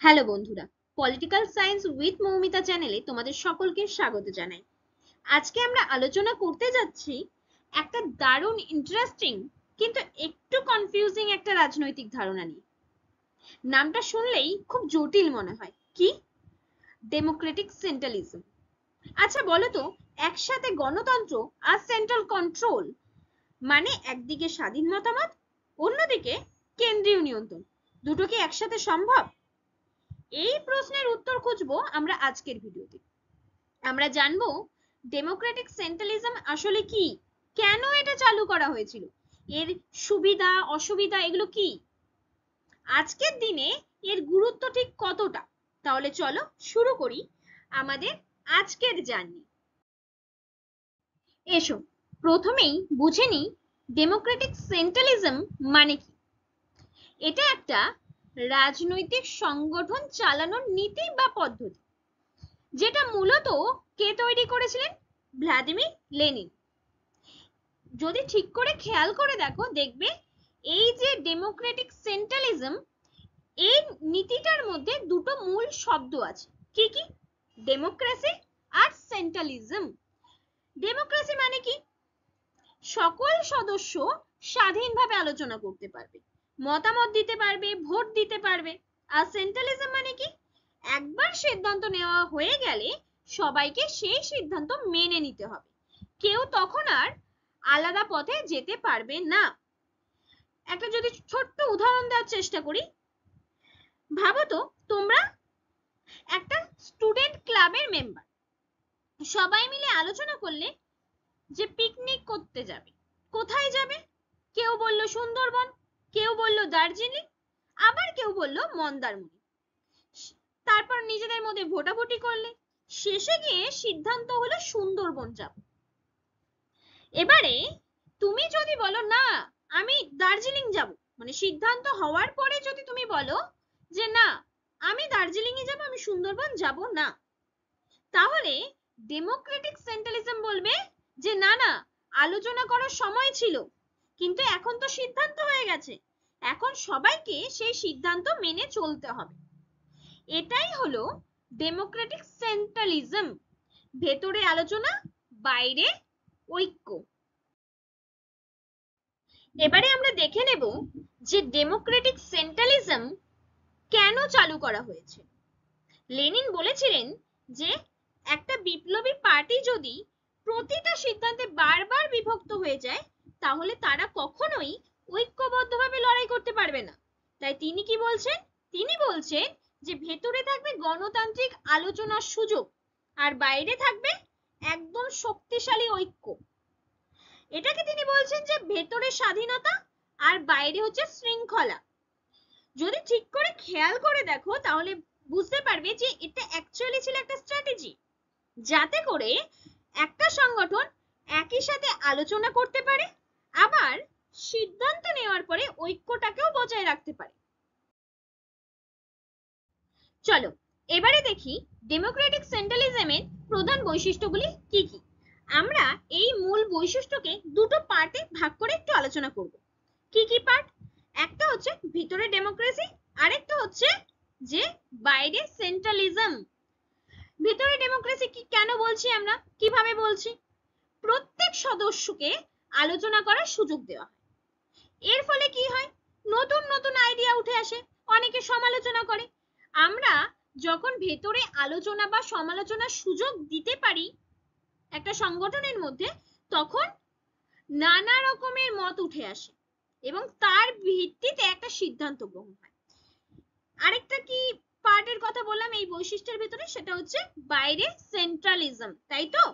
Hello বন্ধুরা, political science with Moumita চ্যানেলে তোমাদের সকলকে স্বাগত জানাই। আজকে আমরা আলোচনা করতে যাচ্ছি একটা দারুণ ইন্টারেস্টিং কিন্তু একটু কনফিউজিং একটা রাজনৈতিক ধারণা নিয়ে। নামটা শুনলেই খুব জটিল মনে হয়, কি? ডেমোক্রেটিক সেন্ট্রালিজম। আচ্ছা বলো তো, একসাথে গণতন্ত্র আর সেন্ট্রাল কন্ট্রোল মানে একদিকে স্বাধীন মতামত, অন্যদিকে কেন্দ্রীয় নিয়ন্ত্রণ, দুটো কি একসাথে সম্ভব? এই প্রশ্নের উত্তর খুঁজবো আমরা আজকের ভিডিওতে। আমরা জানবো ডেমোক্রেটিক সেন্ট্রালিজম আসলে কি, কেন এটা চালু করা হয়েছিল, এর সুবিধা অসুবিধা এগুলো কি, আজকের দিনে এর গুরুত্ব ঠিক কতটা। তাহলে চলো শুরু করি আমাদের আজকের জার্নি। এসো প্রথমেই বুঝে নিই ডেমোক্রেটিক সেন্ট্রালিজম মানে কি। এটা একটা রাজনৈতিক সংগঠন চালানোর নীতি বা পদ্ধতি, যেটা মূলত কে তৈরি করেছিলেন? Vladimir Lenin. যদি ঠিক করে খেয়াল করে দেখো, দেখবে এই যে ডেমোক্রেটিক সেন্ট্রালিজম, এই নীতিটার মধ্যে দুটো মূল শব্দ আছে। কি কি? ডেমোক্রেসি আর সেন্ট্রালিজম। ডেমোক্রেসি মানে কি? সকল সদস্য স্বাধীনভাবে আলোচনা করতে পারবে, মতামত দিতে পারবে, ভোট দিতে পারবে। আর সেন্ট্রালিজম মানে কি? একবার সিদ্ধান্ত নেওয়া হয়ে গেলে সবাইকে সেই সিদ্ধান্ত মেনে নিতে হবে, কেউ তখন আর আলাদা পথে যেতে পারবে না। একটা যদি ছোট্ট উদাহরণ দেওয়ার চেষ্টা করি, ভাবো তো তোমরা একটা স্টুডেন্ট ক্লাবের মেম্বার, সবাই মিলে আলোচনা করলে যে পিকনিক করতে যাবে। কোথায় যাবে? কেউ বলল সুন্দরবন, কেউ বলল দার্জিলিং, আবার কেউ বলল মন্দারমণি। তারপর নিজেদের মধ্যে ভোটাভুটি করলে শেষে গিয়ে সিদ্ধান্ত হলো সুন্দরবন যাব। এবারে তুমি যদি বলো না আমি দার্জিলিং যাব, মানে সিদ্ধান্ত হওয়ার পরে যদি তুমি বলো যে না আমি দার্জিলিং এ যাব, আমি সুন্দরবন যাব না, তাহলে ডেমোক্রেটিক সেন্ট্রালিজম বলবে যে না না, আলোচনা করার সময় ছিল কিন্তু এখন তো সিদ্ধান্ত হয়ে গেছে, এখন সবাইকে সেই সিদ্ধান্ত মেনে চলতে হবে। এটাই হলো ডেমোক্রেটিক সেন্ট্রালিজম। ভেতরে আলোচনা, বাইরে ঐক্য। এবারে আমরা দেখে নেব যে ডেমোক্রেটিক সেন্ট্রালিজম কেন চালু করা হয়েছে। লেনিন বলেছিলেন যে একটা বিপ্লবী পার্টি যদি প্রতিটা সিদ্ধান্তে বারবার বিভক্ত হয়ে যায় তাহলে তারা কখনোই ঐক্যবদ্ধভাবে লড়াই করতে পারবে না। তাই তিনি কি বলছেন? তিনি বলছেন যে ভেতরে থাকবে গণতান্ত্রিক আলোচনার সুযোগ আর বাইরে থাকবে একদম শক্তিশালী ঐক্য। এটাকে তিনি বলছেন যে ভেতরে স্বাধীনতা আর বাইরে হচ্ছে শৃঙ্খলা। যদি ঠিক করে খেয়াল করে দেখো তাহলে বুঝতে পারবে যে এটা অ্যাকচুয়ালি ছিল একটা স্ট্র্যাটেজি, যাতে করে একটা সংগঠন একই সাথে আলোচনা করতে পারে, আবার সিদ্ধান্ত নেওয়ার পরে ঐক্যটাকেও বজায় রাখতে পারে। চলো এবারে দেখি ডেমোক্রেটিক সেন্ট্রালিজমের প্রধান বৈশিষ্ট্যগুলি কি কি। আমরা এই মূল বৈশিষ্ট্যকে দুটো পার্টে ভাগ করে একটু আলোচনা করব। কি কি পার্ট? একটা হচ্ছে ভিতরে ডেমোক্রেসি, আরেকটা হচ্ছে যে বাইরে সেন্ট্রালিজম। ভিতরে ডেমোক্রেসি কি কেন বলছি, আমরা কিভাবে বলছি? প্রত্যেক সদস্যকে আলোচনা করার সুযোগ দেওয়া হয়। এর ফলে কি হয়? নতুন নতুন আইডিয়া উঠে আসে, অনেকে সমালোচনা করে। আমরা যখন ভেতরে আলোচনা বা সমালোচনার সুযোগ দিতে পারি একটা সংগঠনের মধ্যে, তখন নানা রকমের মত উঠে আসে এবং তার ভিত্তিতে একটা সিদ্ধান্ত গ্রহণ হয়। আরেকটা কি পার্টের কথা বললাম এই বৈশিষ্ট্যের ভিতরে, সেটা হচ্ছে বাইরে সেন্ট্রালিজম, তাই তো?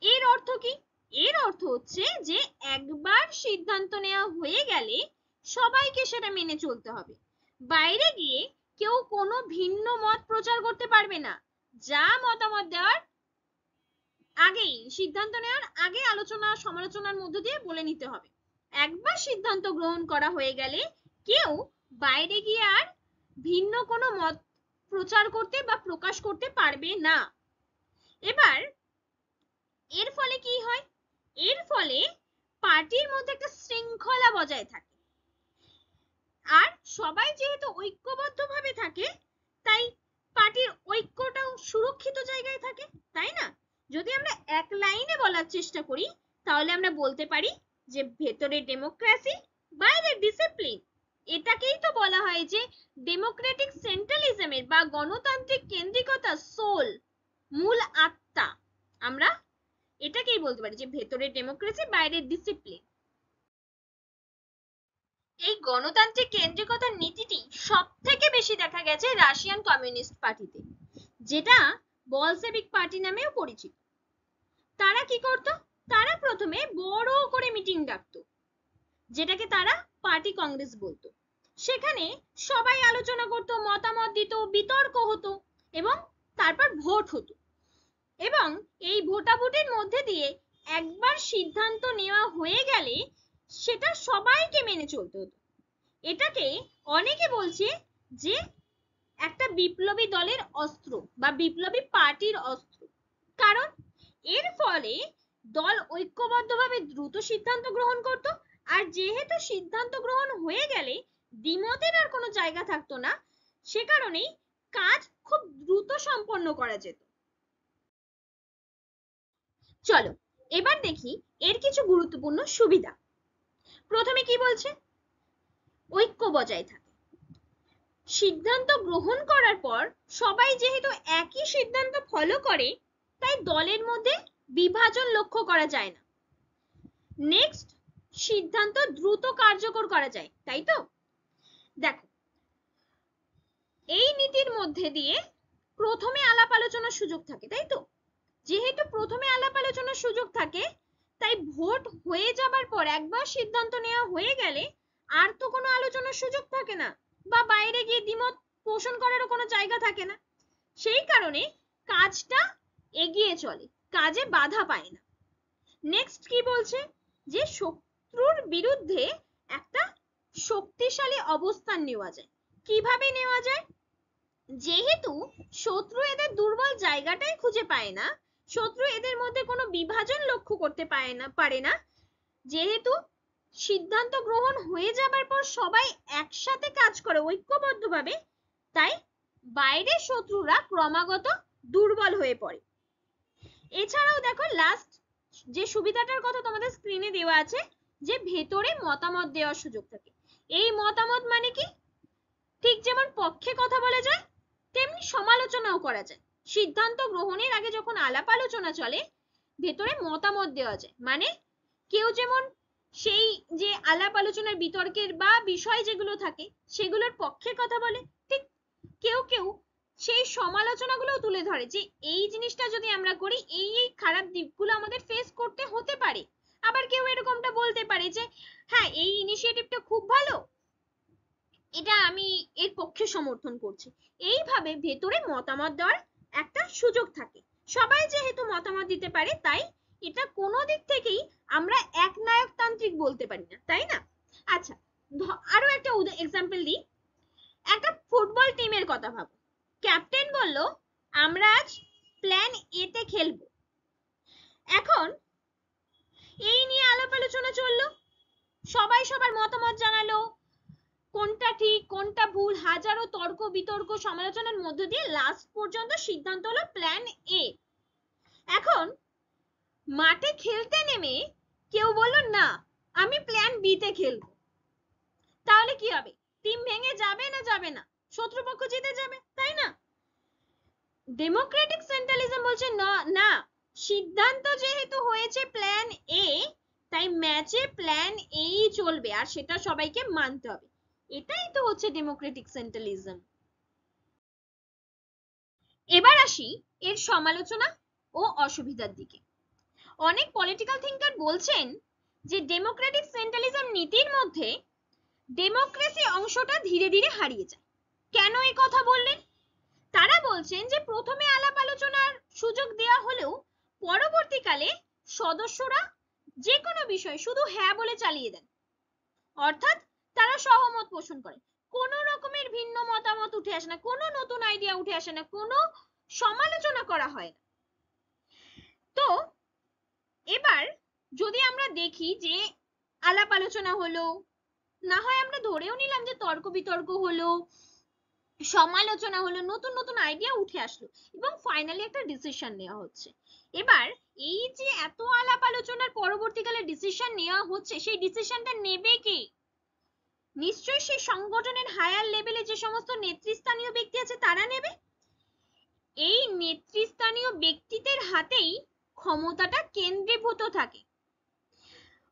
এর অর্থ কি? এর অর্থ হচ্ছে যে একবার সিদ্ধান্ত নেওয়া হয়ে গেলে সবাইকে সেটা মেনে চলতে হবে, বাইরে গিয়ে কেউ কোনো ভিন্ন মত প্রচার করতে পারবে না। যা মতামত দেওয়ার আগেই, সিদ্ধান্ত নেওয়ার আগে আলোচনা সমালোচনার মধ্য দিয়ে বলে নিতে হবে। একবার সিদ্ধান্ত গ্রহণ করা হয়ে গেলে কেউ বাইরে গিয়ে আর ভিন্ন কোনো মত প্রচার করতে বা প্রকাশ করতে পারবে না। এবার এর ফলে কি হয়? এর ফলে পার্টির মধ্যে একটা শৃঙ্খলা বজায় থাকে, আর সবাই যেহেতু ঐক্যবদ্ধভাবে থাকে তাই পার্টির ঐক্যটাও সুরক্ষিত জায়গায় থাকে, তাই না? যদি আমরা এক লাইনে বলার চেষ্টা করি তাহলে আমরা বলতে পারি যে ভেতরে ডেমোক্রেসি, বাইরে ডিসিপ্লিন। এটাকেই তো বলা হয় যে ডেমোক্রেটিক সেন্ট্রালিজমের বা গণতান্ত্রিক কেন্দ্রিকতা সোল, মূল আত্মা। আমরা এটাকেই বলতে পারি যে ভেতরে ডেমোক্রেসি, বাইরে ডিসিপ্লিন। এই গণতান্ত্রিক কেন্দ্রিকতার নীতিটি সব থেকে বেশি দেখা গেছে রাশিয়ান কমিউনিস্ট পার্টিতে, যেটা বলসেভিক পার্টি নামেও পরিচিত। তারা কি করত? তারা প্রথমে বড় করে মিটিং ডাকতো, যেটাকে তারা পার্টি কংগ্রেস বলতো। সেখানে সবাই আলোচনা করত, মতামত দিত, বিতর্ক হতো এবং তারপর ভোট হতো। এবং এই ভোটাভুটির মধ্যে দিয়ে একবার সিদ্ধান্ত নেওয়া হয়ে গেলে সেটা সবাইকে মেনে চলতে হতো। এটাকে অনেকে বলছে যে একটা বিপ্লবী দলের অস্ত্র বা বিপ্লবী পার্টির অস্ত্র। কারণ এর ফলে দল ঐক্যবদ্ধভাবে দ্রুত সিদ্ধান্ত গ্রহণ করত, আর যেহেতু সিদ্ধান্ত গ্রহণ হয়ে গেলে দ্বিমতের আর কোনো জায়গা থাকতো না, সে কারণেই কাজ খুব দ্রুত সম্পন্ন করা যেত। চলো এবার দেখি এর কিছু গুরুত্বপূর্ণ সুবিধা। প্রথমে কি বলছে? ঐক্য বজায় থাকে। সিদ্ধান্ত গ্রহণ করার পর সবাই যেহেতু একই সিদ্ধান্ত ফলো করে, তাই দলের মধ্যে বিভাজন লক্ষ্য করা যায় না। নেক্সট, সিদ্ধান্ত দ্রুত কার্যকর করা যায়, তাই তো? দেখো, এই নীতির মধ্যে দিয়ে প্রথমে আলাপ আলোচনার সুযোগ থাকে, তাই তো? যেহেতু প্রথমে আলাপ আলোচনার সুযোগ থাকে, তাই ভোট হয়ে যাবার পর একবার সিদ্ধান্ত নেওয়া হয়ে গেলে আর তো কোনো আলোচনার সুযোগ থাকে না, বা বাইরে গিয়ে দ্বিমত পোষণ করারও কোনো জায়গা থাকে না। সেই কারণে কাজটা এগিয়ে চলে, কাজে বাধা পায় না। নেক্সট কি বলছে? যে শত্রুর বিরুদ্ধে একটা শক্তিশালী অবস্থান নেওয়া যায়। কিভাবে নেওয়া যায়? যেহেতু শত্রু এদের দুর্বল জায়গাটাই খুঁজে পায় না, শত্রু এদের মধ্যে কোনো বিভাজন লক্ষ্য করতে পারে না, যেহেতু সিদ্ধান্ত গ্রহণ হয়ে যাবার পর সবাই একসাথে কাজ করে ঐক্যবদ্ধভাবে, তাই বাইরের শত্রুরা ক্রমাগত দুর্বল হয়ে পড়ে। এছাড়াও দেখো লাস্ট যে সুবিধাটার কথা তোমাদের স্ক্রিনে দেওয়া আছে, যে ভেতরে মতামত দেওয়ার সুযোগ থাকে। এই মতামত মানে কি? ঠিক যেমন পক্ষে কথা বলা যায়, তেমনি সমালোচনাও করা যায়। সিদ্ধান্ত গ্রহণের আগে যখন আলাপ আলোচনা চলে, ভেতরে মতামত দেওয়া যায়। মানে কেউ যেমন সেই যে আলাপ আলোচনার বিতর্কের বা বিষয় যেগুলো থাকে সেগুলোর পক্ষে কথা বলে, ঠিক কেউ কেউ সেই সমালোচনাগুলো তুলে ধরে যে এই জিনিসটা যদি আমরা করি এই এই খারাপ দিকগুলো আমাদের ফেস করতে হতে পারে। আবার কেউ এরকমটা বলতে পারে যে হ্যাঁ এই ইনিশিয়েটিভটা খুব ভালো, এটা আমি এর পক্ষে সমর্থন করছি। এইভাবে ভেতরে মতামত দেওয়ার একটা সুযোগ থাকে। সবাই যেহেতু মতামত দিতে পারে, তাই এটা কোনো দিক থেকেই আমরা একনায়কতান্ত্রিক বলতে পারি না, তাই না? আচ্ছা, আরো একটা এক্সাম্পল দিই। একটা ফুটবল টিমের কথা ভাবো। ক্যাপ্টেন বলল আমরা আজ প্ল্যান এ তে খেলবো। এখন এই নিয়ে আলাপ আলোচনা চললো, সবাই সবার মতামত জানালো, কোনটা ঠিক কোনটা ভুল হাজারো তর্ক বিতর্ক সমালোচনার মধ্য দিয়ে লাস্ট পর্যন্ত সিদ্ধান্ত হলো প্ল্যান এ। এখন মাঠে খেলতে নেমে কেউ বলল না আমি প্ল্যান বি তে খেলবো, তাহলে কি হবে? টিম ভেঙে যাবে না যাবে না? শত্রুপক্ষ জিতে যাবে, তাই না? ডেমোক্রেটিক সেন্ট্রালিজম বলছে না, সিদ্ধান্ত যেহেতু হয়েছে প্ল্যান এ, তাই ম্যাচে প্ল্যান এই চলবে আর সেটা সবাইকে মানতে হবে। এটাই তো হচ্ছে ডেমোক্রেটিক সেন্ট্রালিজম। এবার আসি এর সমালোচনা ও অসুবিধার দিকে। অনেক পলিটিক্যাল থিঙ্কার বলছেন যে ডেমোক্রেটিক সেন্ট্রালিজম নীতির মধ্যে ডেমোক্রেসি অংশটা ধীরে ধীরে হারিয়ে যায়। কেন এই কথা বললেন? তারা বলছেন যে প্রথমে আলাপ আলোচনার সুযোগ দেওয়া হলেও পরবর্তীকালে সদস্যরা যে কোনো বিষয় শুধু হ্যাঁ বলে চালিয়ে দেন, অর্থাৎ তারা সহমত পোষণ করে, কোনো রকমের ভিন্ন মতামত উঠে আসে না, কোনো নতুন আইডিয়া উঠে আসে না, কোনো সমালোচনা করা হয় না। তো এবার যদি আমরা দেখি যে আলাপ আলোচনা হলো, না হয় আমরা ধরেও নিলাম যে তর্ক বিতর্ক হলো, সমালোচনা হলো, নতুন নতুন আইডিয়া উঠে আসলো এবং ফাইনালি একটা ডিসিশন নেওয়া হচ্ছে। এবার এই যে এত আলাপ আলোচনার পরবর্তীকালে ডিসিশন নেওয়া হচ্ছে, সেই ডিসিশনটা নেবে কে? নিশ্চয়ই সেই সংগঠনের হায়ার লেভেলে যে সমস্ত নেতৃস্থানীয় ব্যক্তি আছে তারা নেবে। এই নেতৃস্থানীয় ব্যক্তিদের হাতেই ক্ষমতাটা কেন্দ্রীভূত থাকে।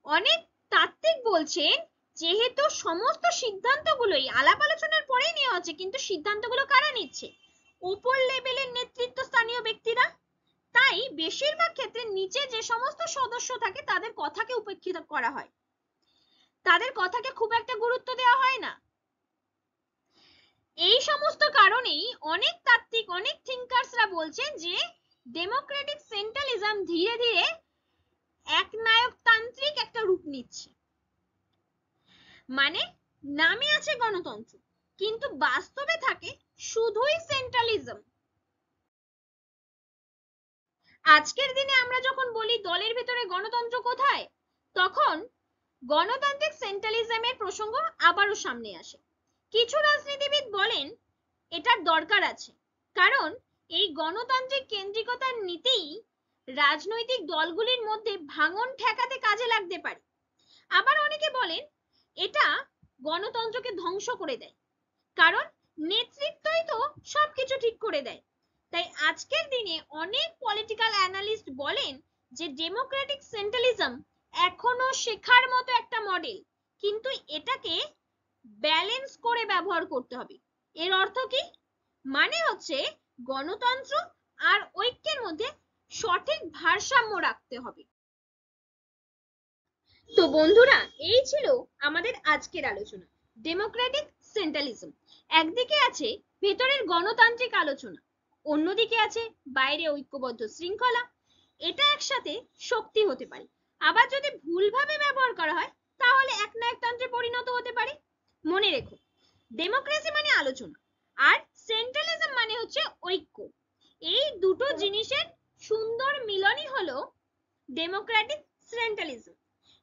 অনেক তাত্ত্বিক বলছেন যেহেতু সমস্ত সিদ্ধান্তগুলোই আলাপ আলোচনার পরেই নেওয়া হচ্ছে, কিন্তু সিদ্ধান্তগুলো কারা নিচ্ছে? উপর লেভেলের নেতৃত্ব স্থানীয় ব্যক্তিরা। তাই বেশিরভাগ ক্ষেত্রে নিচে যে সমস্ত সদস্য থাকে তাদের কথাকে উপেক্ষিত করা হয়, তাদের কথাকে খুব একটা গুরুত্ব দেওয়া হয় না। এই সমস্ত কারণেই অনেক তাত্ত্বিক, অনেক থিঙ্কার্সরা বলছেন যে ডেমোক্রেটিক সেন্ট্রালিজম ধীরে ধীরে একনায়কতান্ত্রিক একটা রূপ নিচ্ছে। মানে নামে আছে গণতন্ত্র, কিন্তু বাস্তবে থাকে শুধুই সেন্ট্রালিজম। আজকের দিনে আমরা যখন বলি দলের ভিতরে গণতন্ত্র কোথায়, তখন গণতান্ত্রিক সেন্ট্রালিজমের প্রসঙ্গ আবারও সামনে আসে। কিছু রাজনীতিবিদ বলেন এটার দরকার আছে, কারণ এই গণতান্ত্রিক কেন্দ্রিকতার নীতিই রাজনৈতিক দলগুলির মধ্যে ভাঙন ঠেকাতে কাজে লাগতে পারে। আবার অনেকে বলেন এটা গণতন্ত্রকে ধ্বংস করে দেয়, কারণ নেতৃত্বই তো সবকিছু ঠিক করে দেয়। তাই আজকের দিনে অনেক পলিটিক্যাল অ্যানালিস্ট বলেন যে ডেমোক্রেটিক সেন্ট্রালিজম এখনো শেখার মতো একটা মডেল, কিন্তু এটাকে ব্যালেন্স করে ব্যবহার করতে হবে। এর অর্থ কি? মানে হচ্ছে গণতন্ত্র আর ঐক্যের মধ্যে সঠিক ভারসাম্য রাখতে হবে। তো বন্ধুরা, এই ছিল আমাদের আজকের আলোচনা, ডেমোক্রেটিক সেন্ট্রালিজম। একদিকে আছে ভেতরের গণতান্ত্রিক আলোচনা, অন্যদিকে আছে বাইরে ঐক্যবদ্ধ শৃঙ্খলা। এটা একসাথে শক্তি হতে পারে, আবার যদি ভুলভাবে ব্যবহার করা হয় তাহলে একনায়কতন্ত্রে পরিণত হতে পারে। মনে রেখো, ডেমোক্রেসি মানে আলোচনা আর সেন্ট্রালিজম মানে হচ্ছে ঐক্য। এই দুটো জিনিসের সুন্দর মিলনই হলো ডেমোক্রেটিক সেন্ট্রালিজম।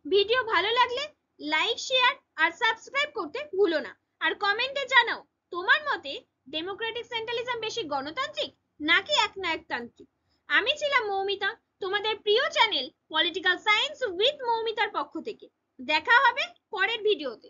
ভিডিও ভালো লাগলে লাইক, শেয়ার আর সাবস্ক্রাইব করতে ভুলো না। আর কমেন্টে জানাও তোমার মতে ডেমোক্রেটিক সেন্ট্রালিজম বেশি গণতান্ত্রিক নাকি একনায়কতান্ত্রিক। আমি ছিলাম মৌমিতা, তোমাদের প্রিয় চ্যানেল পলিটিক্যাল সায়েন্স উইথ মৌমিতার পক্ষ থেকে। দেখা হবে পরের ভিডিওতে।